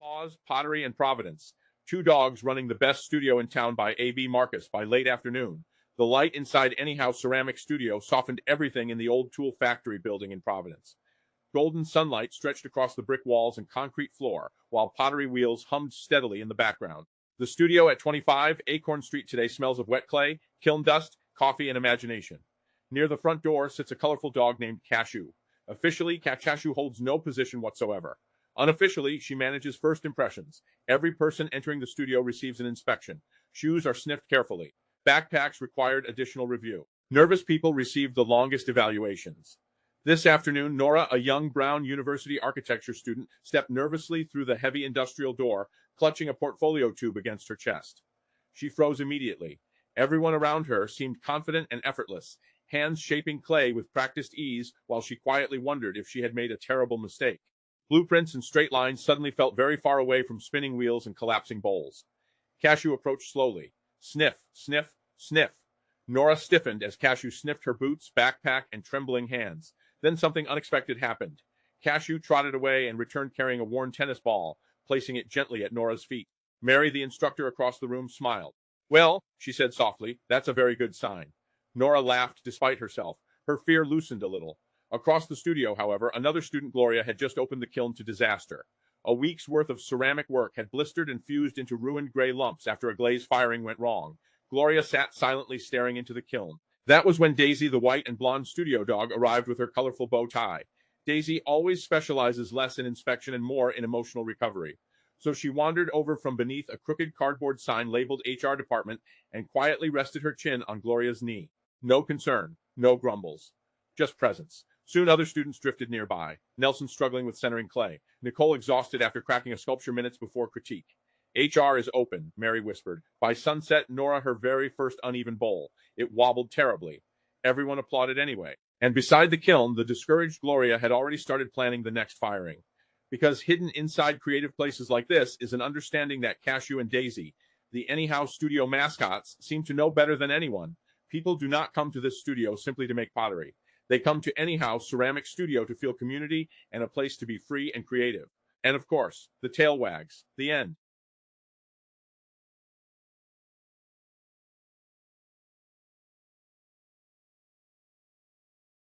Paws, Pottery, and Providence. Two dogs running the best studio in town by A.B. Marcus by late afternoon. The light inside Anyhow Ceramic Studio softened everything in the old tool factory building in Providence. Golden sunlight stretched across the brick walls and concrete floor, while pottery wheels hummed steadily in the background. The studio at 25 Acorn Street today smells of wet clay, kiln dust, coffee, and imagination. Near the front door sits a colorful dog named Cashew. Officially, Cashew holds no position whatsoever. Unofficially, she manages first impressions. Every person entering the studio receives an inspection. Shoes are sniffed carefully. Backpacks required additional review. Nervous people received the longest evaluations. This afternoon, Nora, a young Brown University architecture student, stepped nervously through the heavy industrial door, clutching a portfolio tube against her chest. She froze immediately. Everyone around her seemed confident and effortless, hands shaping clay with practiced ease, while she quietly wondered if she had made a terrible mistake. Blueprints and straight lines suddenly felt very far away from spinning wheels and collapsing bowls. Cashew approached slowly. Sniff, sniff, sniff. Nora stiffened as Cashew sniffed her boots, backpack, and trembling hands. Then something unexpected happened. Cashew trotted away and returned carrying a worn tennis ball, placing it gently at Nora's feet. Mary, the instructor across the room, smiled. "Well," she said softly, "that's a very good sign." Nora laughed despite herself. Her fear loosened a little. Across the studio, however, another student, Gloria, had just opened the kiln to disaster. A week's worth of ceramic work had blistered and fused into ruined gray lumps after a glaze firing went wrong. Gloria sat silently staring into the kiln. That was when Daisy, the white and blonde studio dog, arrived with her colorful bow tie. Daisy always specializes less in inspection and more in emotional recovery. So she wandered over from beneath a crooked cardboard sign labeled HR Department and quietly rested her chin on Gloria's knee. No concern, no grumbles. Just presence. Soon other students drifted nearby. Nelson struggling with centering clay. Nicole exhausted after cracking a sculpture minutes before critique. HR is open, Mary whispered. By sunset, Nora her very first uneven bowl. It wobbled terribly. Everyone applauded anyway. And beside the kiln, the discouraged Gloria had already started planning the next firing. Because hidden inside creative places like this is an understanding that Cashew and Daisy, the Anyhow Studio mascots, seem to know better than anyone. People do not come to this studio simply to make pottery. They come to Anyhow Ceramic Studio to feel community and a place to be free and creative. And of course, the tail wags. The end.